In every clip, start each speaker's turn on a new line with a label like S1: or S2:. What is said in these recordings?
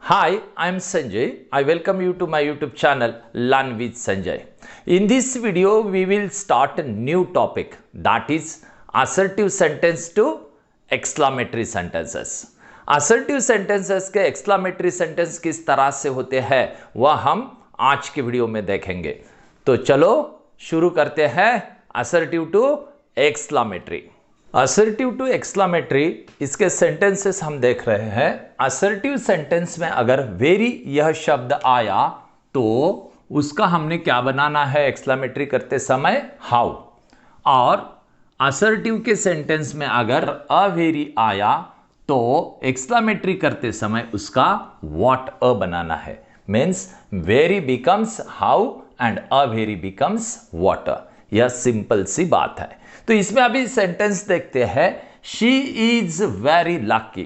S1: Hi, I am Sanjay. I welcome you to my YouTube channel Learn with Sanjay. In this video, we will start a new topic, that is assertive sentence to exclamatory sentences. Assertive sentences के exclamatory sentence किस तरह से होते हैं वह हम आज के वीडियो में देखेंगे। तो चलो शुरू करते हैं assertive to exclamatory. Assertive to exclamatory इसके सेंटेंसेस हम देख रहे हैं। असर्टिव सेंटेंस में अगर वेरी यह शब्द आया तो उसका हमने क्या बनाना है एक्सक्लामेटरी करते समय, हाउ। और असर्टिव के सेंटेंस में अगर अ वेरी आया तो एक्सक्लामेटरी करते समय उसका व्हाट अ बनाना है। Means very becomes how and a very becomes what a. यह सिंपल सी बात है। तो इसमें अभी सेंटेंस देखते हैं। She is very lucky,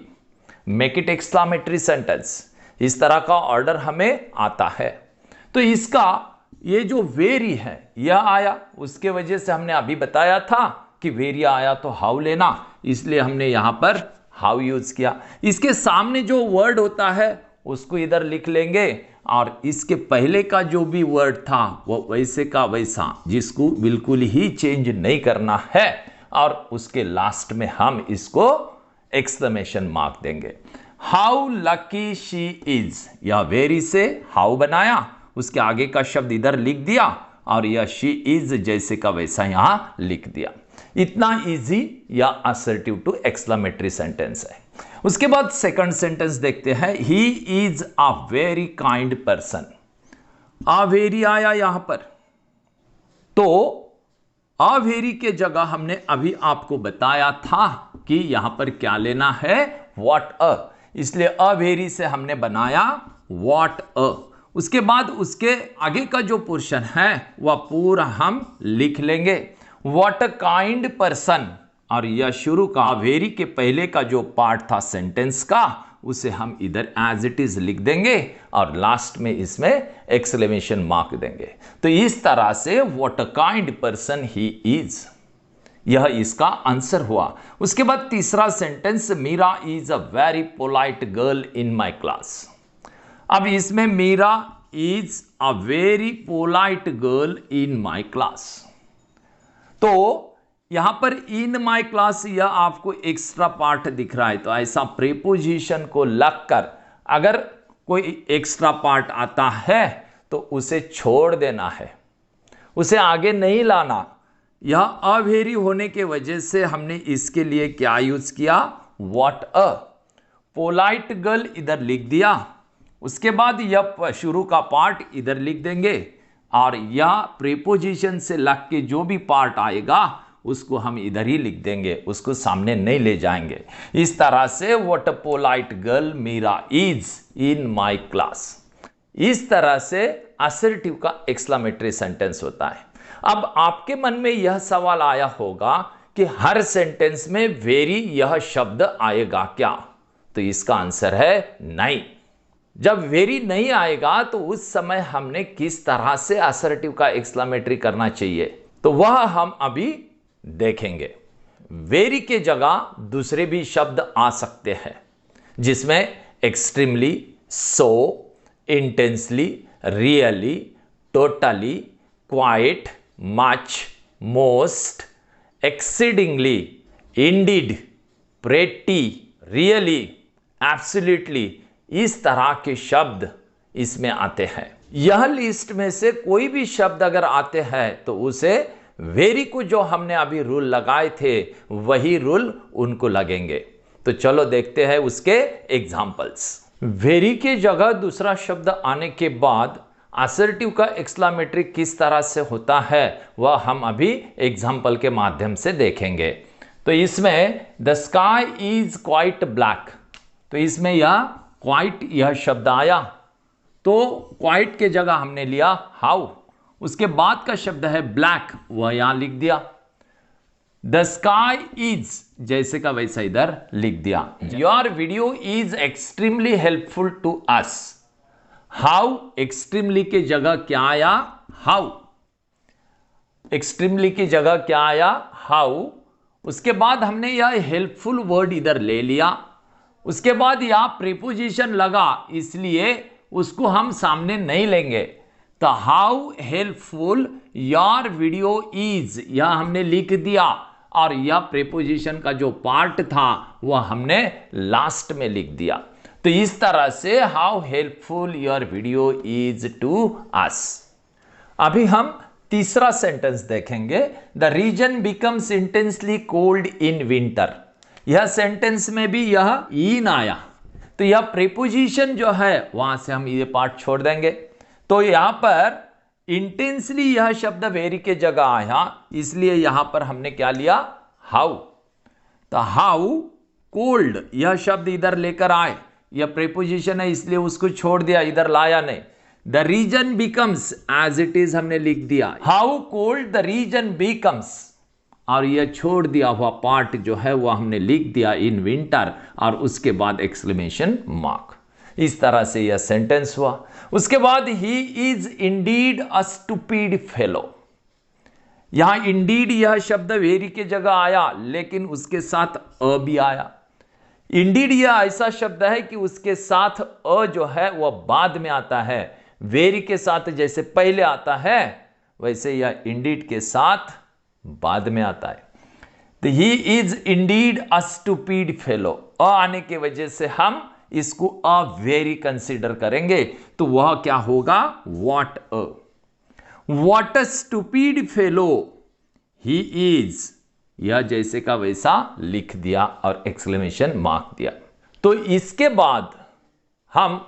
S1: make it exclamatory sentence. इस तरह का ऑर्डर हमें आता है। तो इसका ये जो वेरी है यह आया, उसके वजह से हमने अभी बताया था कि वेरी आया तो हाउ लेना, इसलिए हमने यहां पर हाउ यूज किया। इसके सामने जो वर्ड होता है उसको इधर लिख लेंगे और इसके पहले का जो भी वर्ड था वो वैसे का वैसा, जिसको बिल्कुल ही चेंज नहीं करना है, और उसके लास्ट में हम इसको एक्सक्लेमेशन मार्क देंगे। हाउ लकी शी इज, यह वेरी से हाउ बनाया, उसके आगे का शब्द इधर लिख दिया और यह शी इज जैसे का वैसा यहां लिख दिया। इतना इजी या असर्टिव टू एक्सक्लेमेटरी सेंटेंस है। उसके बाद सेकंड सेंटेंस देखते हैं। He is a very kind person. A very आया यहां पर, तो अ वेरी के जगह हमने अभी आपको बताया था कि यहां पर क्या लेना है, व्हाट अ। इसलिए अ वेरी से हमने बनाया व्हाट अ। उसके बाद उसके आगे का जो पोर्शन है वह पूरा हम लिख लेंगे। व्हाट अ काइंड पर्सन, और यह शुरू का वेरी के पहले का जो पार्ट था सेंटेंस का उसे हम इधर एज इट इज लिख देंगे और लास्ट में इसमें एक्सक्लेमेशन मार्क देंगे। तो इस तरह से what a kind person he is, यह इसका आंसर हुआ। उसके बाद तीसरा sentence, Meera is a very polite girl in my class. अब इसमें Meera is a very polite girl in my class, तो यहां पर इन माई क्लास यह आपको एक्स्ट्रा पार्ट दिख रहा है, तो ऐसा प्रीपोजिशन को लगकर अगर कोई एक्स्ट्रा पार्ट आता है तो उसे छोड़ देना है, उसे आगे नहीं लाना। यह अवेरी होने के वजह से हमने इसके लिए क्या यूज किया, व्हाट अ। पोलाइट गर्ल इधर लिख दिया, उसके बाद यह शुरू का पार्ट इधर लिख देंगे और यह प्रीपोजिशन से लग के जो भी पार्ट आएगा उसको हम इधर ही लिख देंगे, उसको सामने नहीं ले जाएंगे। इस तरह से what a polite girl Meera is in my class. इस तरह से असर्टिव का एक्सक्लेमेटरी सेंटेंस होता है। अब आपके मन में यह सवाल आया होगा कि हर सेंटेंस में वेरी यह शब्द आएगा क्या? तो इसका आंसर है नहीं। जब वेरी नहीं आएगा तो उस समय हमने किस तरह से असर्टिव का एक्सक्लेमेटरी करना चाहिए, तो वह हम अभी देखेंगे। वेरी के जगह दूसरे भी शब्द आ सकते हैं जिसमें extremely, so, intensely, really, totally, quite, much, most, exceedingly, indeed, pretty, really, absolutely, इस तरह के शब्द इसमें आते हैं। यह लिस्ट में से कोई भी शब्द अगर आते हैं तो उसे वेरी को जो हमने अभी रूल लगाए थे वही रूल उनको लगेंगे। तो चलो देखते हैं उसके एग्जाम्पल्स। वेरी के जगह दूसरा शब्द आने के बाद असर्टिव का एक्सक्लेमेटरी किस तरह से होता है वह हम अभी एग्जाम्पल के माध्यम से देखेंगे। तो इसमें the sky is quite black, तो इसमें यह क्वाइट यह शब्द आया, तो क्वाइट के जगह हमने लिया हाउ। उसके बाद का शब्द है ब्लैक, वह यहां लिख दिया। द स्काई इज जैसे का वैसा इधर लिख दिया। Your video is extremely helpful to us. How, extremely के जगह क्या आया, हाउ। एक्सट्रीमली की जगह क्या आया, हाउ। उसके बाद हमने यह हेल्पफुल वर्ड इधर ले लिया, उसके बाद यहां प्रीपोजिशन लगा, इसलिए उसको हम सामने नहीं लेंगे। तो how helpful your video is, यह हमने लिख दिया, और यह प्रीपोजिशन का जो पार्ट था वह हमने लास्ट में लिख दिया। तो इस तरह से how helpful your video is to us. अभी हम तीसरा सेंटेंस देखेंगे, the region becomes intensely cold in winter. यह सेंटेंस में भी यह इन आया, तो यह प्रीपोजिशन जो है वहां से हम ये पार्ट छोड़ देंगे। तो यहां पर इंटेंसली यह शब्द वेरी के जगह आया, इसलिए यहां पर हमने क्या लिया, हाउ। तो हाउ कोल्ड यह शब्द इधर लेकर आए, यह प्रीपोजिशन है इसलिए उसको छोड़ दिया, इधर लाया नहीं। The region becomes as it is हमने लिख दिया, how cold the region becomes, और यह छोड़ दिया हुआ पार्ट जो है वह हमने लिख दिया इन विंटर, और उसके बाद एक्सक्लेमेशन मार्क। इस तरह से यह सेंटेंस हुआ। उसके बाद ही is indeed a stupid fellow. यहां इंडीड यह शब्द वेरी के जगह आया, लेकिन उसके साथ अ भी आया। इंडीड यह ऐसा शब्द है कि उसके साथ अ जो है वह बाद में आता है, वेरी के साथ जैसे पहले आता है वैसे यह इंडीड के साथ बाद में आता है। तो he is indeed a stupid fellow, अ आने की वजह से हम इसको अ वेरी कंसीडर करेंगे, तो वह क्या होगा, what a. What a stupid fellow he is, यह जैसे का वैसा लिख दिया और एक्सक्लेमेशन मार्क दिया। तो इसके बाद हम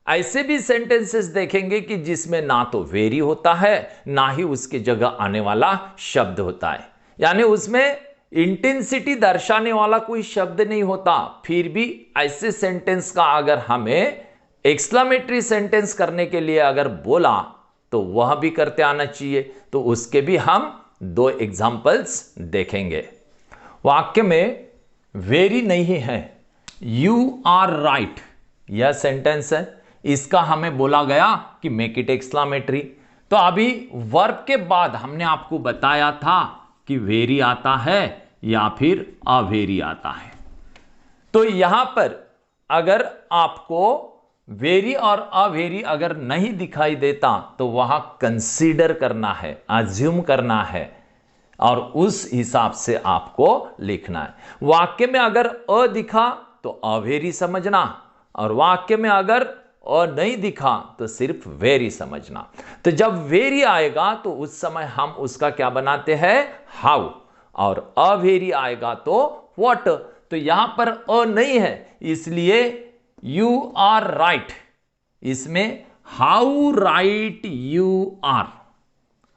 S1: ऐसे भी सेंटेंसेस देखेंगे कि जिसमें ना तो वेरी होता है ना ही उसके जगह आने वाला शब्द होता है, यानी उसमें इंटेंसिटी दर्शाने वाला कोई शब्द नहीं होता। फिर भी ऐसे सेंटेंस का अगर हमें एक्सक्लेमेटरी सेंटेंस करने के लिए अगर बोला तो वह भी करते आना चाहिए। तो उसके भी हम दो एग्जाम्पल्स देखेंगे। वाक्य में वेरी नहीं है, यू आर राइट यह सेंटेंस है, इसका हमें बोला गया कि मेक इट एक्सक्लेमेटरी। तो अभी वर्ब के बाद हमने आपको बताया था कि वेरी आता है या फिर अवेरी आता है। तो यहां पर अगर आपको वेरी और अवेरी अगर नहीं दिखाई देता तो वहां कंसीडर करना है, अज्यूम करना है, और उस हिसाब से आपको लिखना है। वाक्य में अगर अ दिखा तो अवेरी समझना, और वाक्य में अगर अ नहीं दिखा तो सिर्फ वेरी समझना। तो जब वेरी आएगा तो उस समय हम उसका क्या बनाते हैं, हाउ, और अवेरी आएगा तो व्हाट। तो यहां पर अ नहीं है इसलिए यू आर राइट, इसमें how right you are,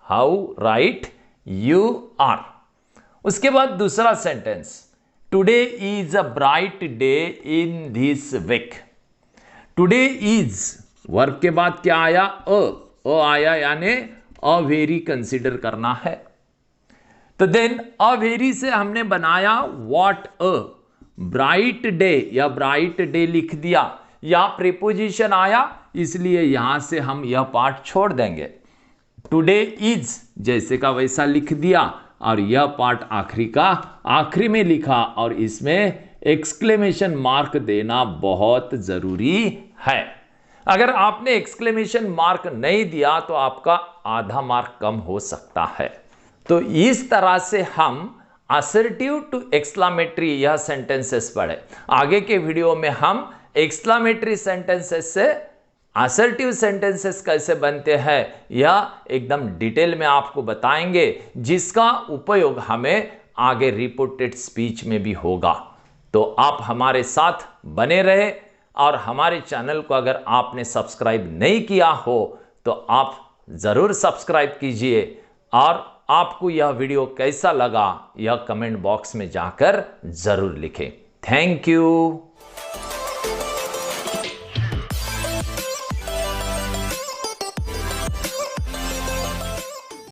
S1: how right you are. उसके बाद दूसरा sentence, today is a bright day in this week. Today is verb के बाद क्या आया, अ आया, यानी अवेरी कंसीडर करना है। तो देन अवेरी से हमने बनाया व्हाट अ, ब्राइट डे या ब्राइट डे लिख दिया, या प्रीपोजिशन आया इसलिए यहां से हम यह पार्ट छोड़ देंगे। टुडे इज जैसे का वैसा लिख दिया, और यह पार्ट आखिरी का आखिरी में लिखा, और इसमें एक्सक्लेमेशन मार्क देना बहुत जरूरी है। अगर आपने एक्सक्लेमेशन मार्क नहीं दिया तो आपका आधा मार्क कम हो सकता है। तो इस तरह से हम असर्टिव टू एक्सक्लेमेटरी यह सेंटेंसेस पढ़े। आगे के वीडियो में हम एक्सक्लेमेटरी सेंटेंसेस से असर्टिव सेंटेंसेस कैसे बनते हैं यह एकदम डिटेल में आपको बताएंगे, जिसका उपयोग हमें आगे रिपोर्टेड स्पीच में भी होगा। तो आप हमारे साथ बने रहे, और हमारे चैनल को अगर आपने सब्सक्राइब नहीं किया हो तो आप जरूर सब्सक्राइब कीजिए, और आपको यह वीडियो कैसा लगा यह कमेंट बॉक्स में जाकर जरूर लिखें। Thank you.